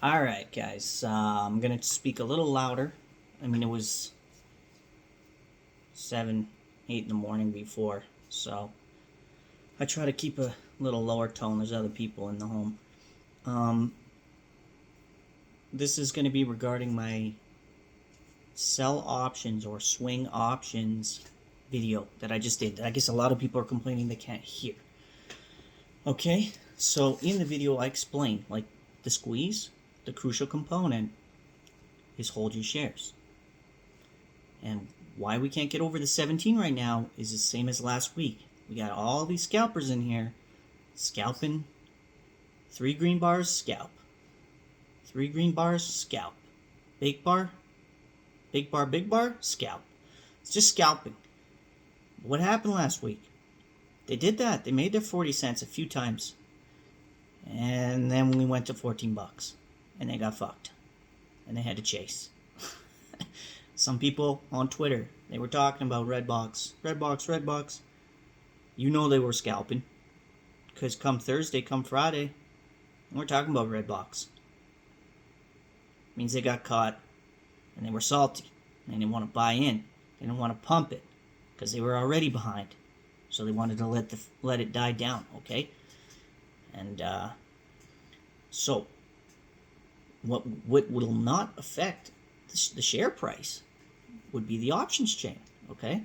Alright, guys, I'm going to speak a little louder. I mean, it was 7, 8 in the morning before, so I try to keep a little lower tone. There's other people in the home. This is going to be regarding my sell options or swing options video that I just did. I guess a lot of people are complaining they can't hear. Okay, so in the video I explained, like, the squeeze, the crucial component is hold your shares. And why we can't get over the 17 right now is the same as last week. We got all these scalpers in here scalping. 3 green bars, scalp. 3 green bars, scalp. Big bar, big bar, scalp. It's just scalping. What happened last week? They did that. They made their 40 cents a few times. And then we went to 14 bucks. And they got fucked. And they had to chase. Some people on Twitter, they were talking about Redbox. You know they were scalping. Because come Thursday, come Friday, we're talking about Redbox. Means they got caught. And they were salty. And they didn't want to buy in. They didn't want to pump it. Because they were already behind. So they wanted to let it die down, okay? And so what will not affect the share price would be the options chain, okay?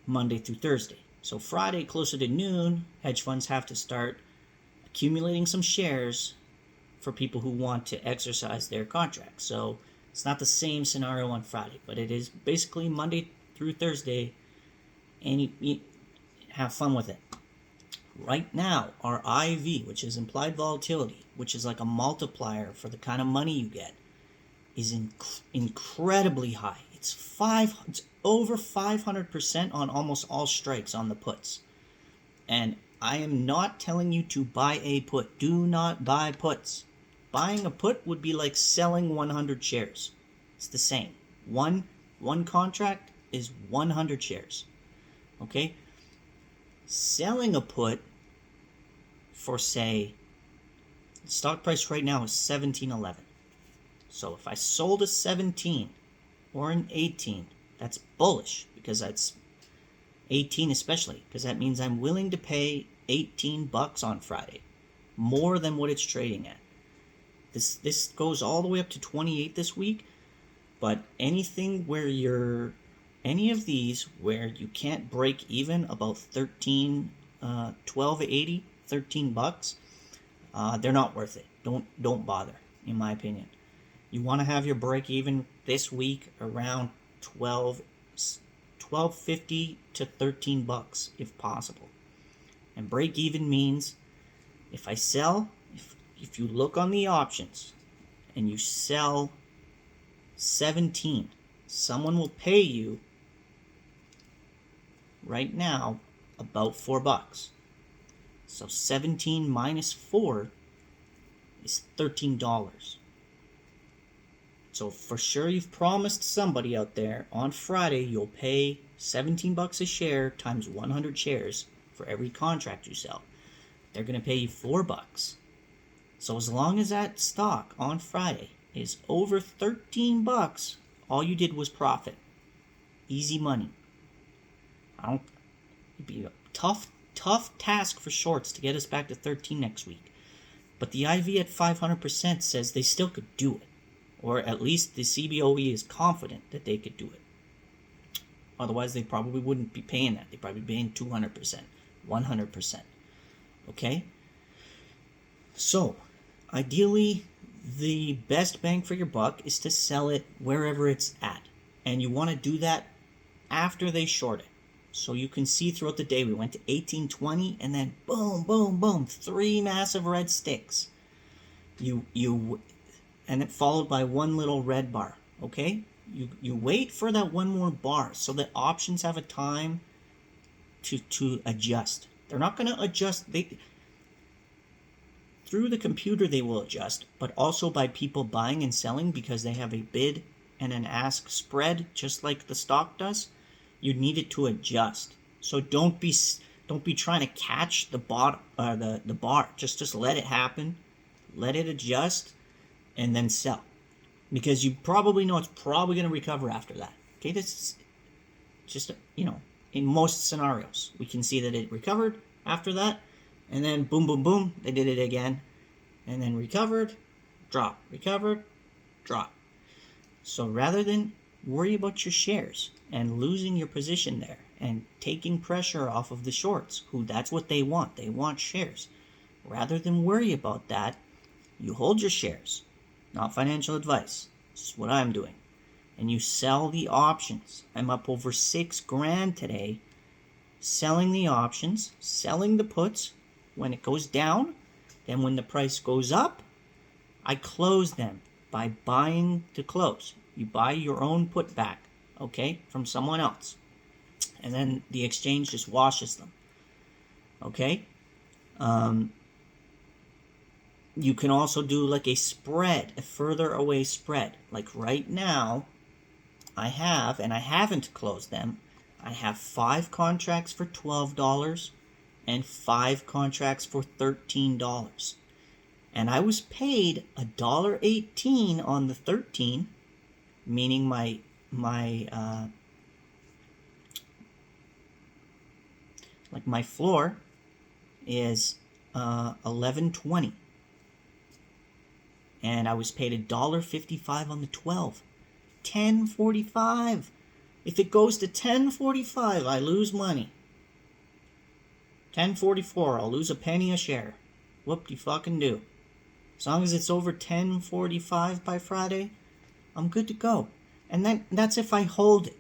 Monday through Thursday. So Friday, closer to noon, hedge funds have to start accumulating some shares for people who want to exercise their contracts. So it's not the same scenario on Friday, but it is basically Monday through Thursday, and you have fun with it. Right now, our IV, which is implied volatility, which is like a multiplier for the kind of money you get, is incredibly high. It's over 500% on almost all strikes on the puts. And I am not telling you to buy a put. Do not buy puts. Buying a put would be like selling 100 shares. It's the same. One contract is 100 shares. Okay? Selling a put for, say, the stock price right now is $17.11. So if I sold a 17 or an 18, that's bullish, because that's 18 especially, because that means I'm willing to pay 18 bucks on Friday, more than what it's trading at. This goes all the way up to 28 this week, but anything where any of these where you can't break even about 12.80, 13 bucks, they're not worth it. Don't bother, in my opinion. You want to have your break even this week around 12.50 to 13 bucks if possible. And break even means if I sell, if you look on the options and you sell 17, someone will pay you right now about 4 bucks. So 17 minus 4 is $13. So for sure you've promised somebody out there on Friday you'll pay 17 bucks a share times 100 shares for every contract you sell. They're going to pay you 4 bucks. So as long as that stock on Friday is over 13 bucks, all you did was profit. Easy money. It'd be a tough task for shorts to get us back to 13 next week. But the IV at 500% says they still could do it. Or at least the CBOE is confident that they could do it. Otherwise, they probably wouldn't be paying that. They'd probably be paying 200%, 100%. Okay? So, ideally, the best bang for your buck is to sell it wherever it's at. And you want to do that after they short it. So you can see throughout the day, we went to 18.20 and then boom, boom, boom, 3 massive red sticks. And it followed by one little red bar, okay? You wait for that one more bar so that options have a time to adjust. They're not going to adjust. Through the computer they will adjust, but also by people buying and selling because they have a bid and an ask spread, just like the stock does. You need it to adjust. So don't be Don't be trying to catch the bottom, the bar. Just let it happen, let it adjust, and then sell, because you probably know it's probably going to recover after that. Okay, this is just, in most scenarios, we can see that it recovered after that, and then boom, boom, boom, they did it again, and then recovered, drop, recovered, drop. So rather than worry about your shares and losing your position there and taking pressure off of the shorts, who that's what they want shares. Rather than worry about that, you hold your shares. Not financial advice. This is what I'm doing. And you sell the options. I'm up over $6,000 today selling the options, selling the puts when it goes down. Then when the price goes up, I close them by buying to close. You buy your own put back, okay, from someone else. And then the exchange just washes them, okay? You can also do like a spread, a further away spread. Like right now, I have, and I haven't closed them, I have 5 contracts for $12 and 5 contracts for $13. And I was paid $1.18 on the 13, meaning my floor is $11.20. And I was paid $1.55 on the 12. $10.45. If it goes to $10.45, I lose money. $10.44, I'll lose a penny a share. Whoop-de-fucking-do. As long as it's over $10.45 by Friday, I'm good to go. And that's if I hold it.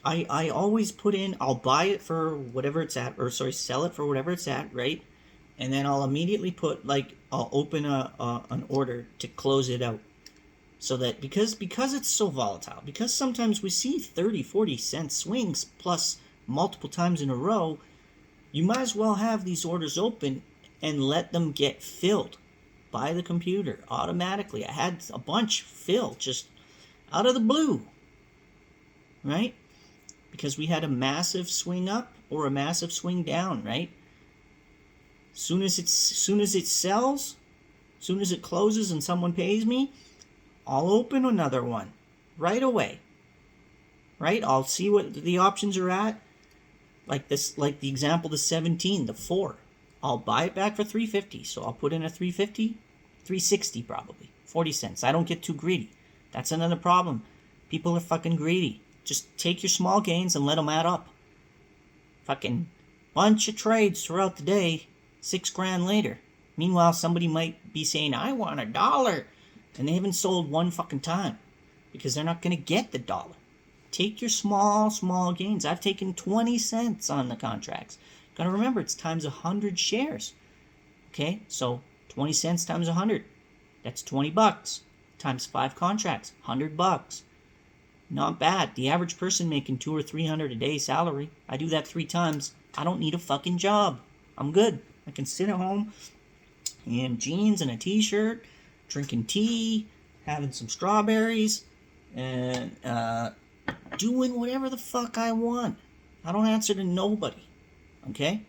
I always put in, I'll buy it for whatever it's at, sell it for whatever it's at, right? And then I'll immediately put, I'll open an order to close it out. So that, because it's so volatile, because sometimes we see 30, 40 cent swings plus multiple times in a row, you might as well have these orders open and let them get filled by the computer automatically. I had a bunch filled just out of the blue, right? Because we had a massive swing up or a massive swing down, right? Soon as it sells, soon as it closes and someone pays me, I'll open another one right away. Right? I'll see what the options are at. Like the example, the 17, the 4. I'll buy it back for $3.50. So I'll put in a $3.50, $3.60 probably, 40 cents. I don't get too greedy. That's another problem. People are fucking greedy. Just take your small gains and let them add up. Fucking bunch of trades throughout the day, $6,000 later. Meanwhile, somebody might be saying, I want $1. And they haven't sold one fucking time. Because they're not going to get the dollar. Take your small gains. I've taken 20 cents on the contracts. Gotta remember, it's times 100 shares. Okay, so 20 cents times 100. That's $20. Times 5 contracts, $100. Not bad. The average person making $200 or $300 a day salary. I do that 3 times. I don't need a fucking job. I'm good. I can sit at home in jeans and a t-shirt, drinking tea, having some strawberries, and doing whatever the fuck I want. I don't answer to nobody. Okay?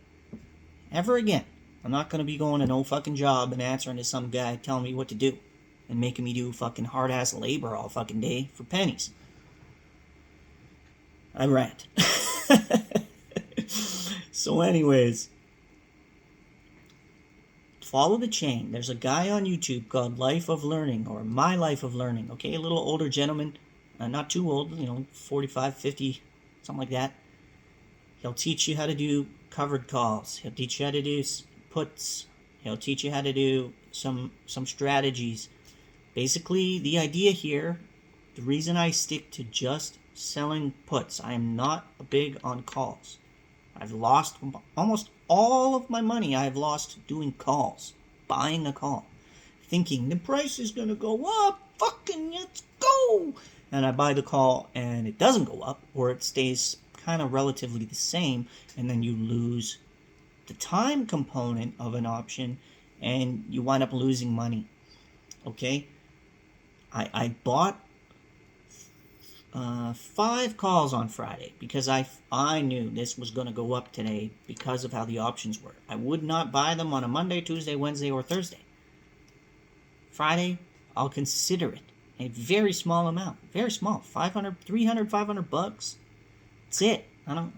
Ever again. I'm not going to be going to no fucking job and answering to some guy telling me what to do and making me do fucking hard-ass labor all fucking day for pennies. I rant. So anyways, follow the chain. There's a guy on YouTube called Life of Learning, or My Life of Learning, okay? A little older gentleman, not too old, 45, 50, something like that. He'll teach you how to do covered calls. He'll teach you how to do puts. He'll teach you how to do some strategies. Basically, the idea here, the reason I stick to just selling puts, I am not big on calls. I've lost almost all of my money. I've lost doing calls, buying a call, thinking the price is going to go up, fucking let's go. And I buy the call and it doesn't go up, or it stays kind of relatively the same, and then you lose the time component of an option and you wind up losing money. Okay? I bought 5 calls on Friday because I knew this was going to go up today because of how the options were. I would not buy them on a Monday, Tuesday, Wednesday, or Thursday. Friday, I'll consider it. A very small amount. Very small. 500, 300, 500 bucks. That's it. I'm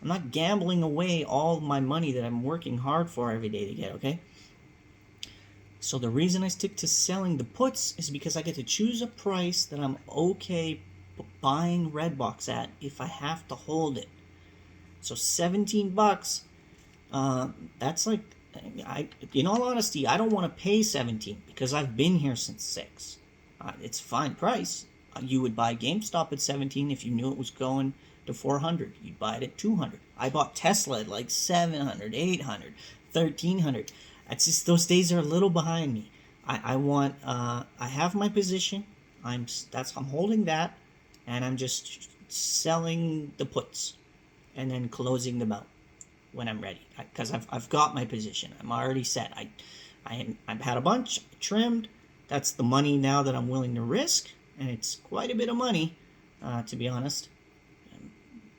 not gambling away all my money that I'm working hard for every day to get, okay? So the reason I stick to selling the puts is because I get to choose a price that I'm okay buying Redbox at if I have to hold it. So 17 bucks, that's like, in all honesty, I don't want to pay 17 because I've been here since 6. It's a fine price. You would buy GameStop at 17 if you knew it was going to 400. You'd buy it at 200. I bought Tesla at like 700, 800, 1300. It's just those days are a little behind me. I have my position. I'm holding that, and I'm just selling the puts, and then closing them out when I'm ready. Because I've got my position. I'm already set. I've had a bunch trimmed. That's the money now that I'm willing to risk, and it's quite a bit of money, to be honest,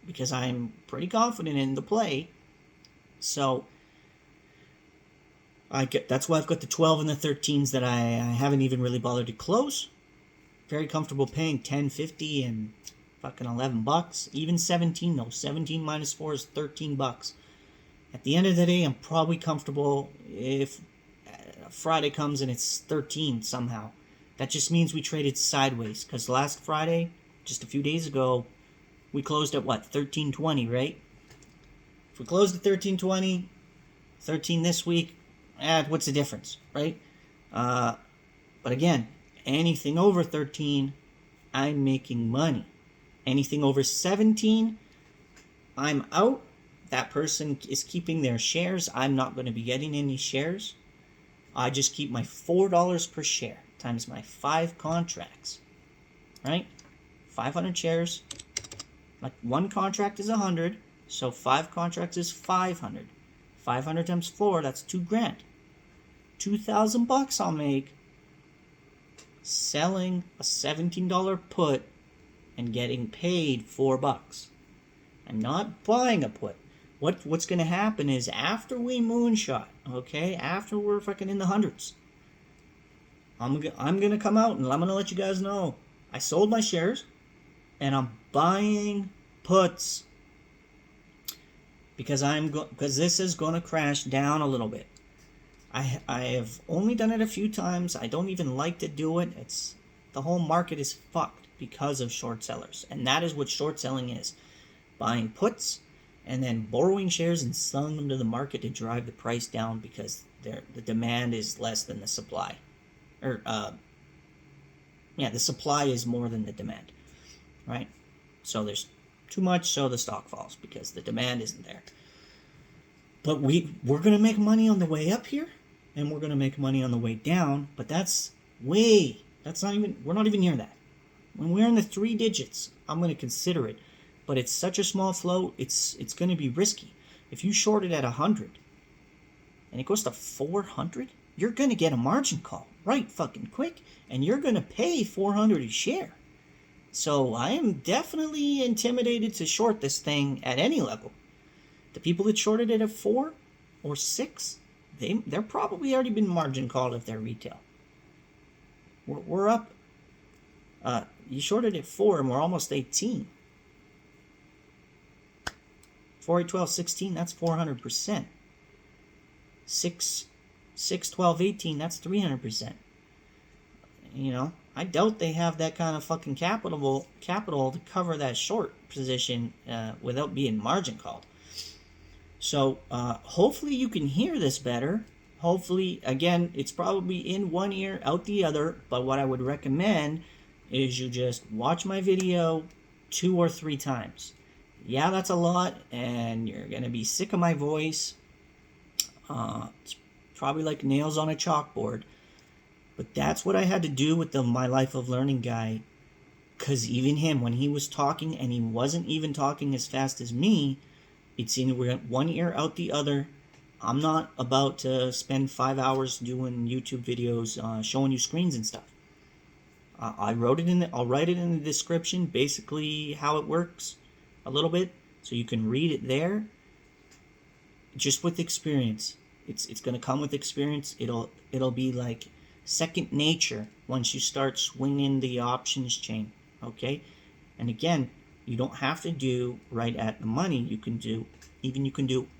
because I'm pretty confident in the play. So that's why I've got the 12 and the 13s that I haven't even really bothered to close. Very comfortable paying $10.50 and fucking $11. Even 17 though. 17 minus 4 is $13. At the end of the day, I'm probably comfortable if Friday comes and it's 13 somehow. That just means we traded sideways. Because last Friday, just a few days ago, we closed at what? 13.20, right? If we closed at 13.20, 13 this week, what's the difference, right? But again, anything over 13, I'm making money. Anything over 17, I'm out. That person is keeping their shares. I'm not going to be getting any shares. I just keep my $4 per share times my 5 contracts, right? 500 shares. Like one contract is 100, so 5 contracts is 500. 500 times 4, that's $2,000. $2,000 I'll make selling a $17 put and getting paid $4. I'm not buying a put. What's going to happen is after we moonshot, okay, after we're fucking in the hundreds, I'm going to come out and I'm going to let you guys know I sold my shares and I'm buying puts because this is going to crash down a little bit. I have only done it a few times. I don't even like to do it. The whole market is fucked because of short sellers, and that is what short selling is: buying puts and then borrowing shares and selling them to the market to drive the price down because the demand is less than the supply, or the supply is more than the demand, right? So there's too much, so the stock falls because the demand isn't there. But we're going to make money on the way up here, and we're going to make money on the way down, but we're not even near that. When we're in the 3 digits, I'm going to consider it, but it's such a small float, it's going to be risky. If you short it at 100 and it goes to 400, you're going to get a margin call right fucking quick, and you're going to pay 400 a share. So I am definitely intimidated to short this thing at any level. The people that shorted it at 4 or 6, they're probably already been margin called if they're retail. We're up. You shorted at 4 and we're almost 18. 4, 8, 12, 16, that's 400%. 6, 12, 18, that's 300%. You know, I doubt they have that kind of fucking capital to cover that short position without being margin called. So hopefully you can hear this better. Hopefully, again, it's probably in one ear, out the other, but what I would recommend is you just watch my video 2 or 3 times. Yeah, that's a lot, and you're going to be sick of my voice. It's probably like nails on a chalkboard. But that's what I had to do with the My Life of Learning guy. Because even him, when he was talking, and he wasn't even talking as fast as me, it's in one ear, out the other. I'm not about to spend 5 hours doing YouTube videos showing you screens and stuff. I wrote it in the, I'll write it in the description, basically how it works a little bit, so you can read it there. Just with experience, it's gonna come with experience. It'll be like second nature once you start swinging the options chain. Okay, and again, you don't have to do right at the money. You can do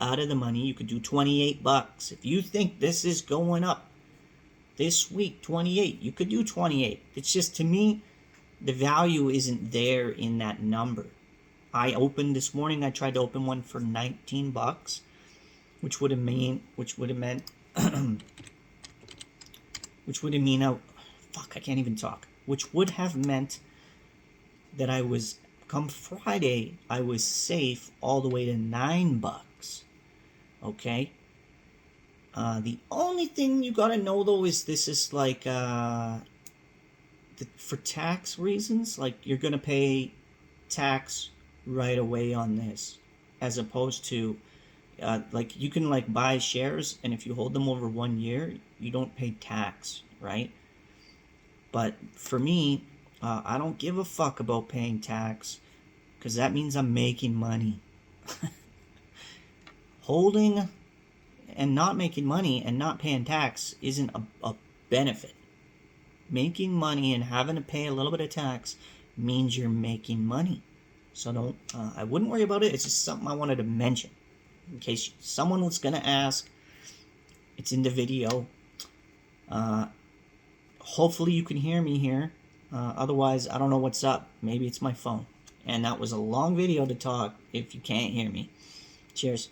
out of the money. You could do $28 if you think this is going up this week. 28, you could do 28. It's just, to me, the value isn't there in that number. I opened this morning. I tried to open one for $19, which would have meant fuck, I can't even talk. Which would have meant that I was, come Friday, I was safe all the way to $9. Okay. The only thing you gotta know though is this is like for tax reasons, like you're gonna pay tax right away on this, as opposed to like you can like buy shares, and if you hold them over 1 year, you don't pay tax, right? But for me, I don't give a fuck about paying tax, because that means I'm making money. Holding and not making money and not paying tax isn't a benefit. Making money and having to pay a little bit of tax means you're making money. So don't, I wouldn't worry about it. It's just something I wanted to mention in case someone was going to ask. It's in the video. Hopefully you can hear me here. Otherwise, I don't know what's up. Maybe it's my phone. And that was a long video to talk if you can't hear me. Cheers.